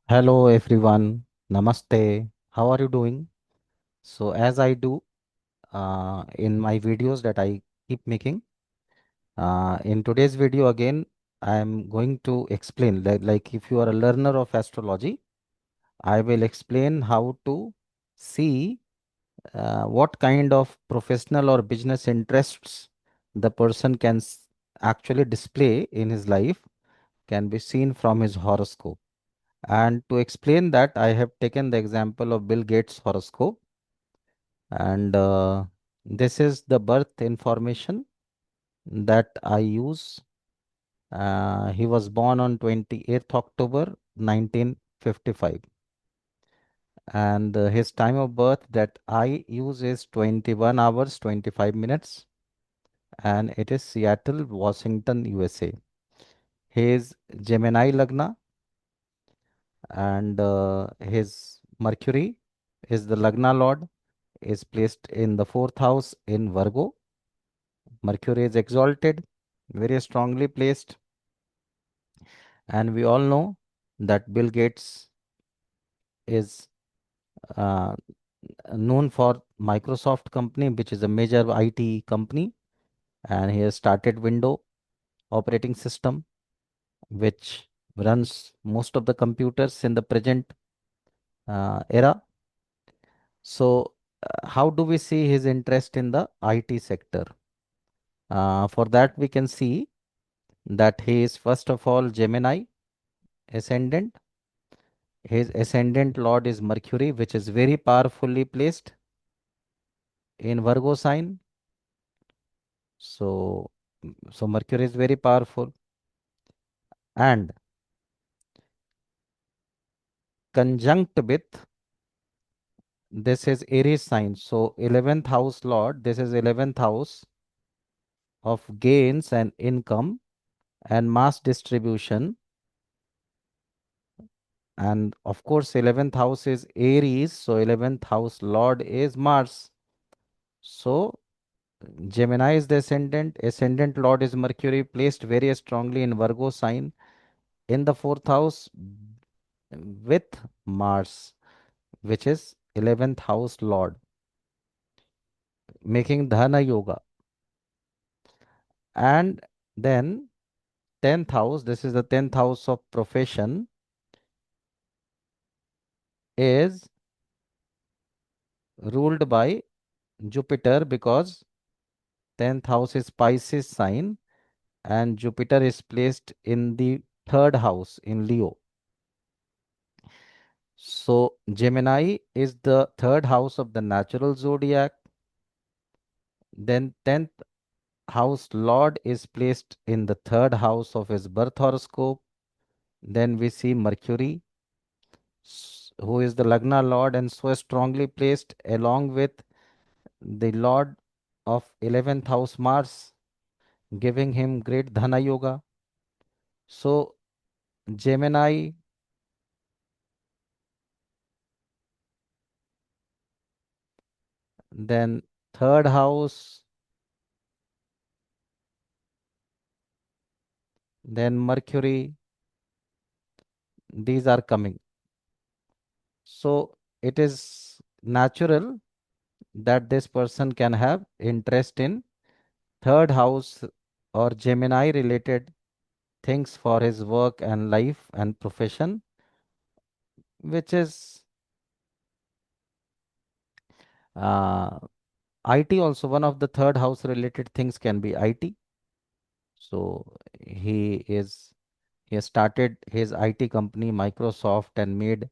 Hello everyone, Namaste. How are you doing? So, as I do in my videos that I keep making, in today's video again, I am going to explain like if you are a learner of astrology, I will explain how to see what kind of professional or business interests the person can actually display in his life can be seen from his horoscope. And to explain that, I have taken the example of Bill Gates' horoscope. And this is the birth information that I use. He was born on 28th October 1955. And his time of birth that I use is 21 hours 25 minutes. And it is Seattle, Washington, USA. His Gemini Lagna and his Mercury is the Lagna Lord is placed in the fourth house in Virgo. Mercury is exalted, very strongly placed, and we all know that Bill Gates is uh, known for Microsoft company, which is a major IT company, and he has started Windows operating system, which runs most of the computers in the present era. So, how do we see his interest in the IT sector? For that, we can see that he is first of all Gemini ascendant. His ascendant lord is Mercury, which is very powerfully placed in Virgo sign. So, so Mercury is very powerful. And conjunct with this is Aries sign. So 11th house lord, this is 11th house of gains and income and mass distribution. And of course, 11th house is Aries. So 11th house lord is Mars. So Gemini is the ascendant. Ascendant lord is Mercury, placed very strongly in Virgo sign in the fourth house with Mars, which is 11th house lord, making Dhana yoga. And then 10th house, this is the 10th house of profession, is ruled by Jupiter because 10th house is Pisces sign and Jupiter is placed in the third house in Leo. So Gemini is the third house of the natural zodiac. Then 10th house lord is placed in the third house of his birth horoscope. Then we see Mercury, who is the Lagna lord and so strongly placed along with the lord of 11th house Mars, giving him great Dhana yoga. So Gemini, then third house, then Mercury, these are coming. So it is natural that this person can have interest in third house or Gemini related things for his work and life and profession, which is uh, IT also. One of the third house related things can be IT. So he has started his IT company Microsoft and made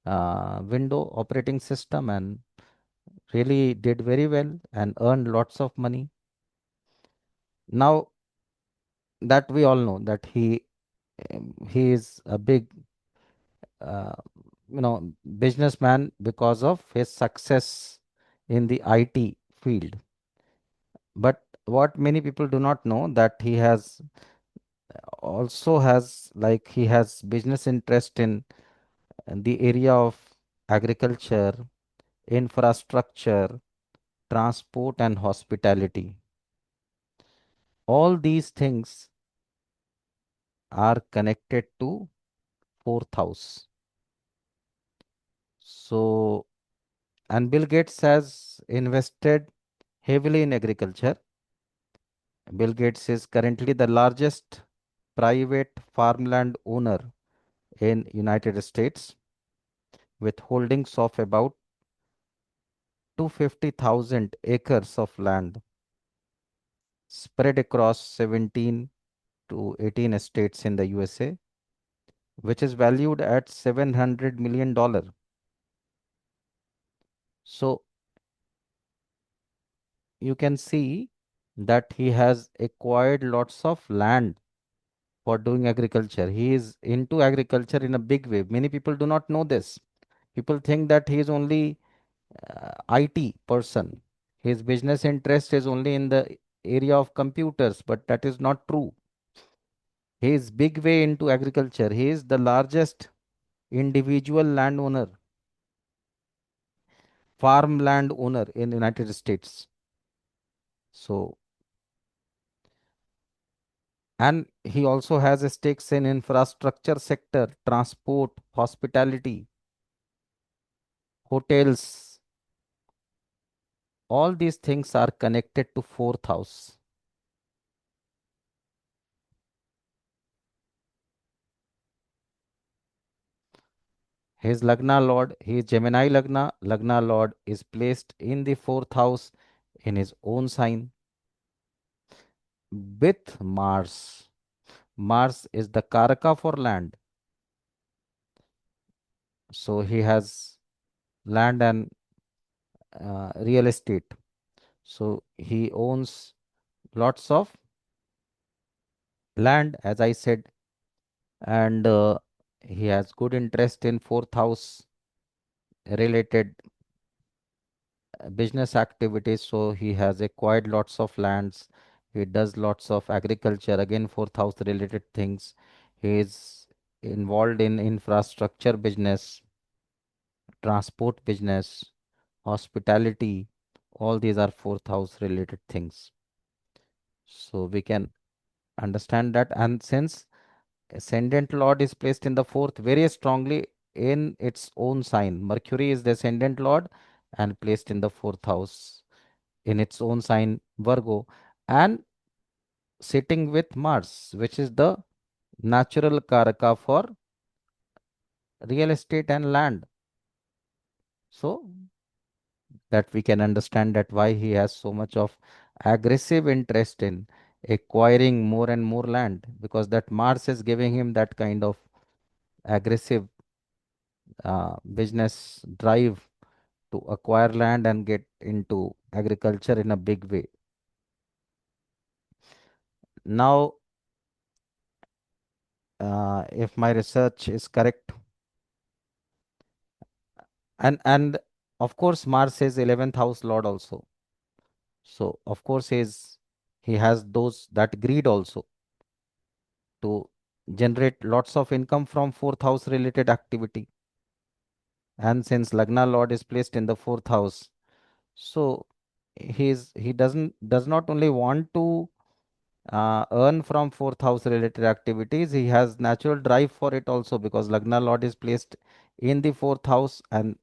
Windows operating system and really did very well and earned lots of money. Now that we all know that he is a big uh, businessman because of his success in the IT field. But what many people do not know that he has also has like he has business interest in the area of agriculture, infrastructure, transport and hospitality. All these things are connected to fourth house. So, and Bill Gates has invested heavily in agriculture. Bill Gates is currently the largest private farmland owner in United States with holdings of about 250,000 acres of land spread across 17 to 18 states in the USA, which is valued at $700 million. So you can see that he has acquired lots of land for doing agriculture. He is into agriculture in a big way. Many people do not know this. People think that he is only IT person. His business interest is only in the area of computers, but that is not true. He is big way into agriculture. He is the largest individual landowner, farmland owner in United States. So, and he also has stakes in infrastructure sector, transport, hospitality, hotels. All these things are connected to fourth house. His Lagna Lord, his Gemini Lagna, Lagna Lord is placed in the fourth house in his own sign with Mars. Mars is the Karaka for land. So he has land and real estate. So he owns lots of land, as I said, and he has good interest in fourth house related business activities. So he has acquired lots of lands. He does lots of agriculture, again, fourth house related things. He is involved in infrastructure business, transport business, hospitality. All these are fourth house related things. So we can understand that. And since ascendant lord is placed in the fourth very strongly in its own sign, Mercury is the ascendant lord and placed in the fourth house in its own sign, Virgo, and sitting with Mars, which is the natural karaka for real estate and land. So that we can understand that why he has so much of aggressive interest in acquiring more and more land, because that Mars is giving him that kind of aggressive business drive to acquire land and get into agriculture in a big way. Now, if my research is correct, and of course Mars is 11th house lord also. So of course he has those that greed also to generate lots of income from fourth house related activity. And since Lagna Lord is placed in the fourth house, so he does not only want to earn from fourth house related activities, he has natural drive for it also, because Lagna Lord is placed in the fourth house and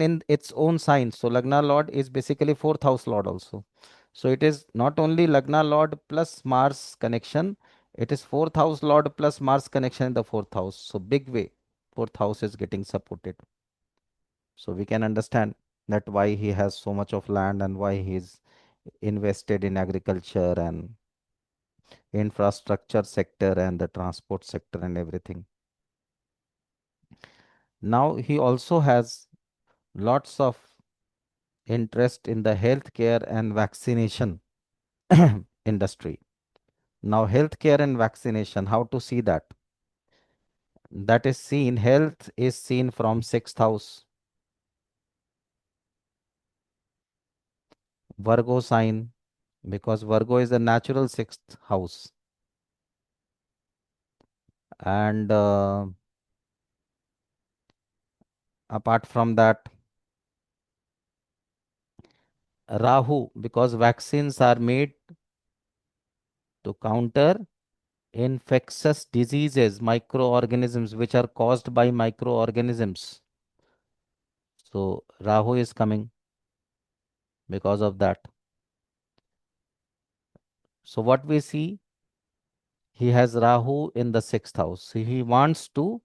in its own sign. So Lagna Lord is basically fourth house Lord also. So it is not only Lagna Lord plus Mars connection, it is fourth house Lord plus Mars connection in the fourth house. So big way, fourth house is getting supported. So we can understand that why he has so much of land and why he is invested in agriculture and infrastructure sector and the transport sector and everything. Now he also has lots of interest in the healthcare and vaccination industry. Now, healthcare and vaccination, how to see that? That is seen, health is seen from sixth house, Virgo sign, because Virgo is the natural sixth house. And apart from that, Rahu, because vaccines are made to counter infectious diseases, microorganisms which are caused by microorganisms. So Rahu is coming because of that. So what we see, he has Rahu in the sixth house. So he wants to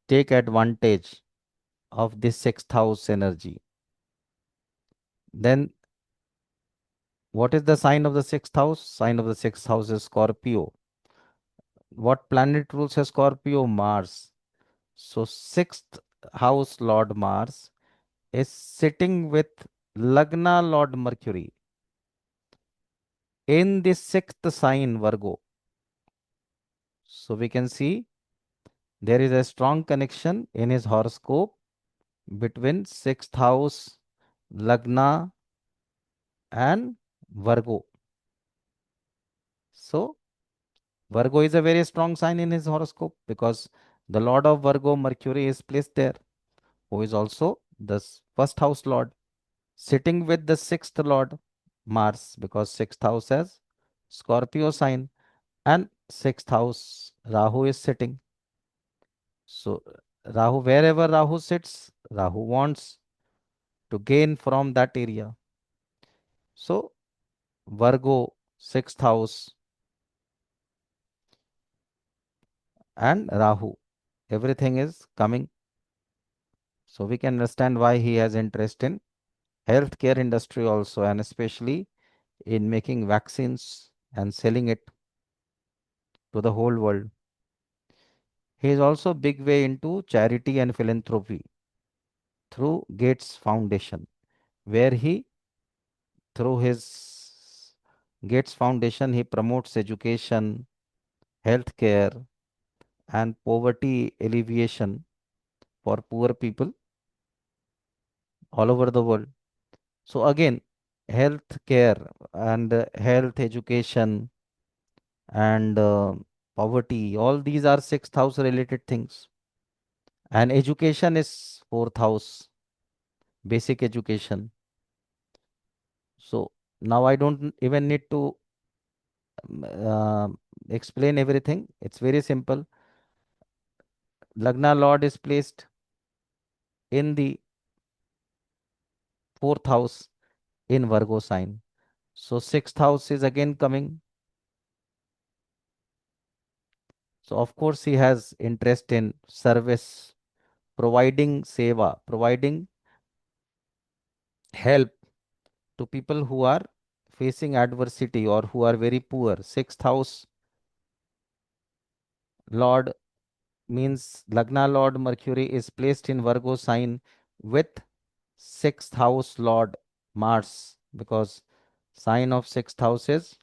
take advantage of this sixth house energy. Then what is the sign of the sixth house? Sign of the sixth house is Scorpio. What planet rules a Scorpio? Mars. So sixth house Lord Mars is sitting with Lagna Lord Mercury in the sixth sign Virgo. So we can see there is a strong connection in his horoscope between sixth house Lagna and Virgo. So Virgo is a very strong sign in his horoscope because the Lord of Virgo, Mercury, is placed there, who is also the first house Lord, sitting with the sixth Lord, Mars, because sixth house has Scorpio sign and sixth house Rahu is sitting. So, Rahu, wherever Rahu sits, Rahu wants to gain from that area. So, Virgo, sixth house, and Rahu, everything is coming. So, we can understand why he has interest in healthcare industry also, and especially in making vaccines and selling it to the whole world. He is also big way into charity and philanthropy through Gates Foundation, where he, through his Gates Foundation, he promotes education, healthcare, and poverty alleviation for poor people all over the world. So again, healthcare and health education and poverty, all these are sixth house related things. And education is fourth house, basic education. So now I don't even need to um, uh, explain everything. It's very simple. Lagna Lord is placed in the fourth house in Virgo sign. So sixth house is again coming. So of course he has interest in service, providing seva, providing help to people who are facing adversity or who are very poor. Sixth house Lord means Lagna Lord Mercury is placed in Virgo sign with sixth house Lord Mars, because sign of sixth house is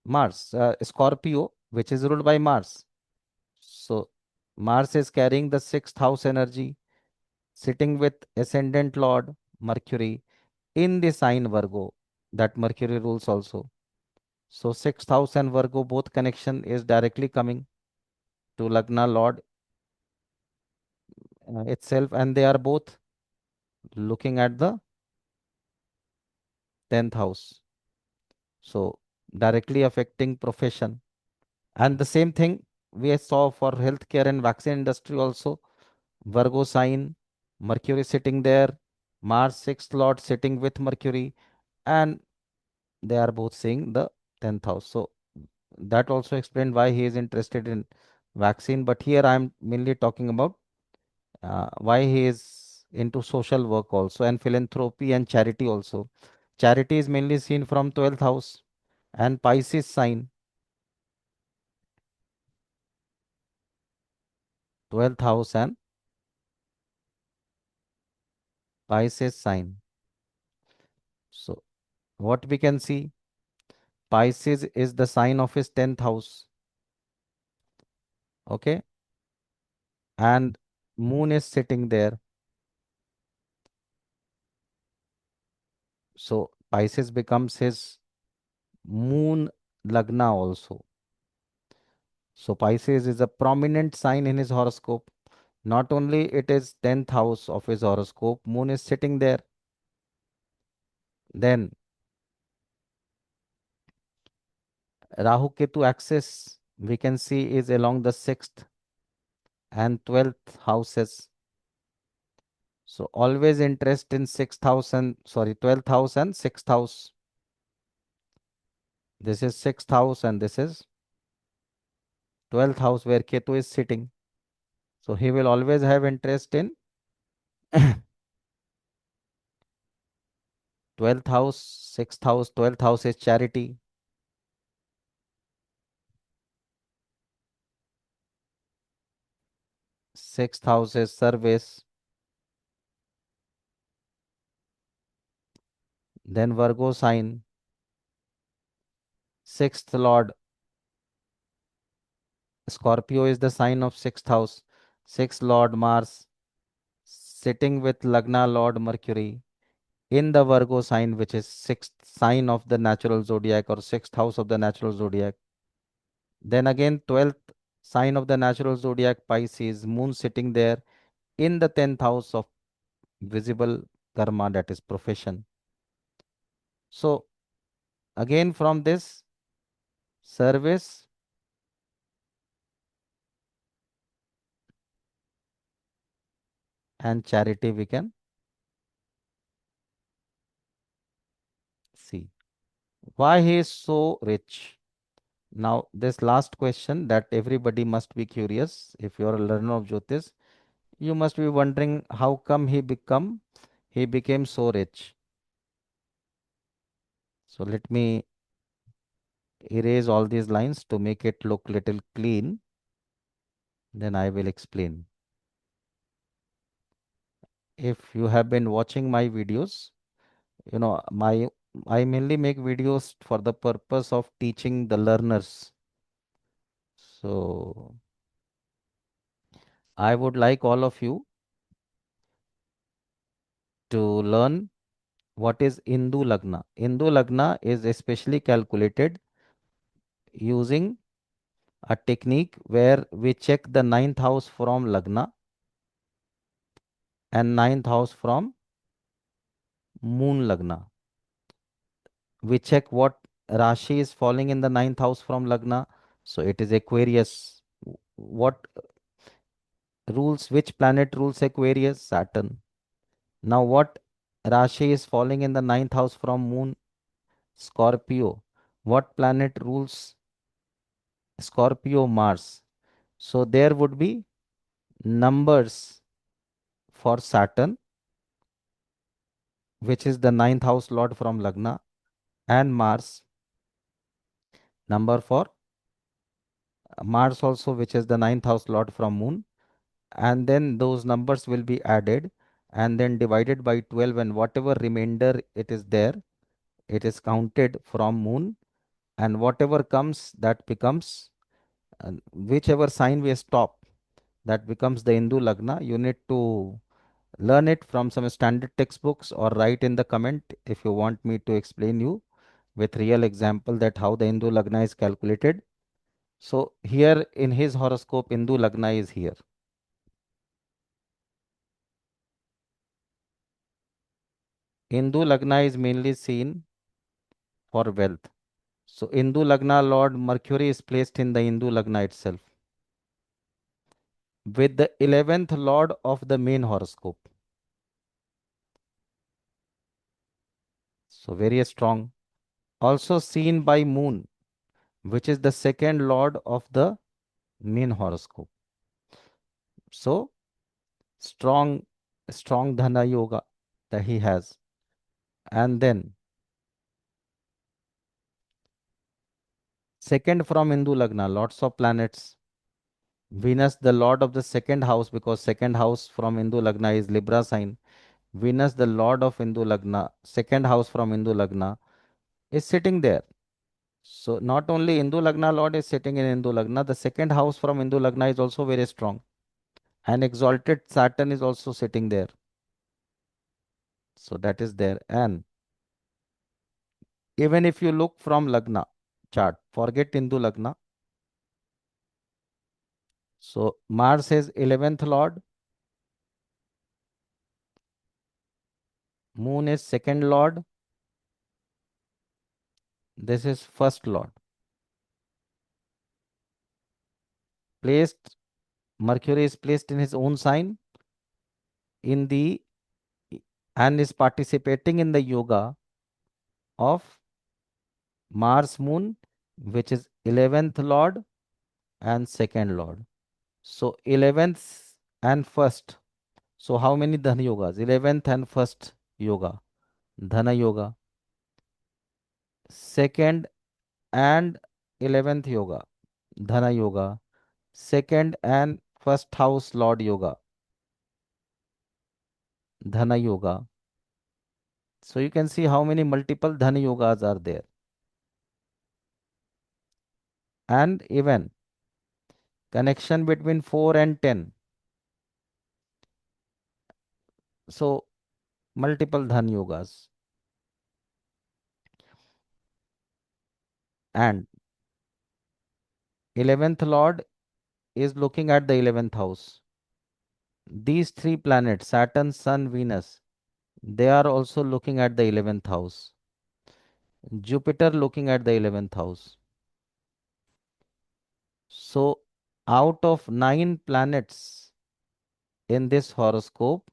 Mars, Scorpio, which is ruled by Mars. So Mars is carrying the sixth house energy, sitting with ascendant Lord Mercury in the sign Virgo, that Mercury rules also. So sixth house and Virgo both connection is directly coming to Lagna Lord itself, and they are both looking at the 10th house. So directly affecting profession. And the same thing we saw for healthcare and vaccine industry also. Virgo sign, Mercury sitting there, Mars sixth lord sitting with Mercury, and they are both seeing the 10th house. So that also explained why he is interested in vaccine. But here I am mainly talking about why he is into social work also and philanthropy and charity also. Charity is mainly seen from 12th house and Pisces sign, 12th house and Pisces sign. So what we can see, Pisces is the sign of his 10th house. Okay. And moon is sitting there. So Pisces becomes his moon lagna also. So Pisces is a prominent sign in his horoscope. Not only it is 10th house of his horoscope, moon is sitting there. Then Rahu Ketu axis we can see is along the 6th and 12th houses. So always interest in 6,000, sorry, 12th house and 6th house. This is 6th house and this is 12th house where Ketu is sitting. So he will always have interest in 12th house, 6th house. 12th house is charity. 6th house is service. Then Virgo sign. 6th Lord. Scorpio is the sign of 6th house. 6th Lord Mars sitting with Lagna Lord Mercury in the Virgo sign, which is 6th sign of the natural zodiac or 6th house of the natural zodiac. Then again, 12th sign of the natural zodiac Pisces, moon sitting there in the 10th house of visible karma, that is profession. So, again, from this service and charity, we can see why he is so rich. Now, this last question that everybody must be curious. If you are a learner of Jyotish, you must be wondering how come he became so rich. So let me erase all these lines to make it look little clean. Then I will explain. If you have been watching my videos, my I mainly make videos for the purpose of teaching the learners. So I would like all of you to learn what is Hindu Lagna. Hindu Lagna is especially calculated using a technique where we check the ninth house from Lagna and ninth house from Moon Lagna. We check what Rashi is falling in the ninth house from Lagna. So it is Aquarius. What rules, which planet rules Aquarius? Saturn. Now, what Rashi is falling in the ninth house from Moon? Scorpio. What planet rules Scorpio? Mars. So there would be numbers for Saturn, which is the ninth house lord from Lagna, and Mars. Number for Mars also, which is the ninth house lord from Moon. And then those numbers will be added and then divided by 12, and whatever remainder it is there, it is counted from Moon, and whatever comes, that becomes whichever sign we stop, that becomes the Hindu Lagna. You need to learn it from some standard textbooks or write in the comment if you want me to explain you with real example that how the Hindu Lagna is calculated. So here in his horoscope, Hindu Lagna is here. Hindu Lagna is mainly seen for wealth. So Hindu Lagna Lord Mercury is placed in the Hindu Lagna itself with the 11th Lord of the main horoscope. So very strong. Also seen by Moon, which is the second Lord of the main horoscope. So strong, strong Dhana Yoga that he has. And then second from Hindu Lagna, lots of planets. Venus, the Lord of the second house, because second house from Hindu Lagna is Libra sign. Venus, the Lord of Hindu Lagna, second house from Hindu Lagna, is sitting there. So not only Hindu Lagna Lord is sitting in Hindu Lagna, the second house from Hindu Lagna is also very strong. And exalted Saturn is also sitting there. So that is there. And even if you look from Lagna chart, forget Hindu Lagna. So Mars is 11th Lord, Moon is second Lord, this is first Lord. Placed, Mercury is placed in his own sign in the and is participating in the yoga of Mars Moon, which is 11th Lord and 2nd Lord. So 11th and 1st. So how many Dhana yogas? 11th and 1st yoga, Dhana yoga. 2nd and 11th yoga, Dhana yoga. 2nd and 1st house Lord yoga, Dhana yoga. So you can see how many multiple Dhana yogas are there. And even connection between 4 and 10. So multiple Dhana yogas. And 11th Lord is looking at the 11th house. These three planets, Saturn, Sun, Venus, they are also looking at the 11th house. Jupiter looking at the 11th house. So out of 9 planets in this horoscope,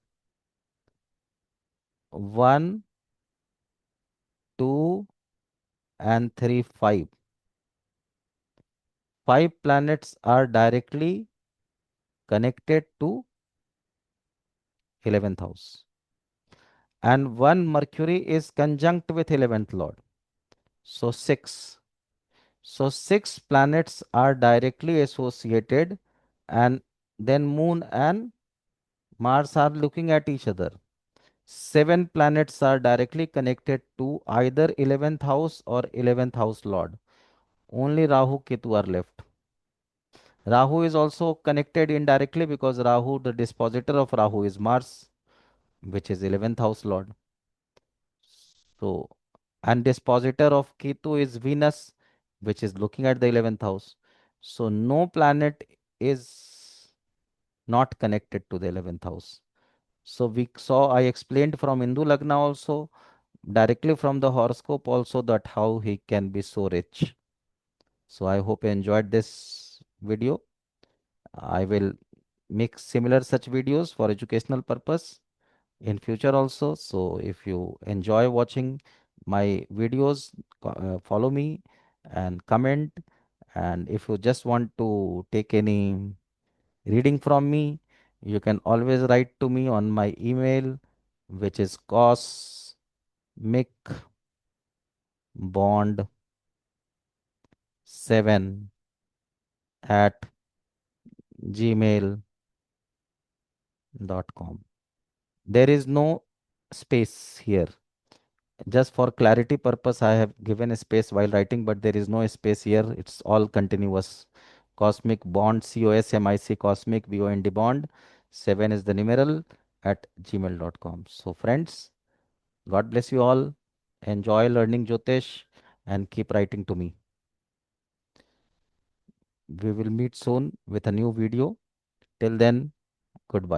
1, 2, and 3, 5. 5 planets are directly connected to 11th house. And 1 Mercury is conjunct with 11th Lord. So 6. So 6 planets are directly associated, and then Moon and Mars are looking at each other. 7 planets are directly connected to either 11th house or 11th house Lord. Only Rahu Ketu are left. Rahu is also connected indirectly because Rahu, the dispositor of Rahu is Mars, which is 11th house Lord. So, and dispositor of Ketu is Venus, which is looking at the 11th house. So, no planet is not connected to the 11th house. So, we saw, I explained from Hindu Lagna also, directly from the horoscope also, that how he can be so rich. So, I hope you enjoyed this video. I will make similar such videos for educational purpose in future also. So if you enjoy watching my videos, follow me and comment. And if you just want to take any reading from me, you can always write to me on my email, which is cosmicbond7@gmail.com. There is no space here. Just for clarity purpose, I have given a space while writing, but there is no space here. It's all continuous. Cosmic bond, COSMIC, cosmic BOND bond. 7 is the numeral at gmail.com. So, friends, God bless you all. Enjoy learning Jyotish and keep writing to me. We will meet soon with a new video. Till then, goodbye.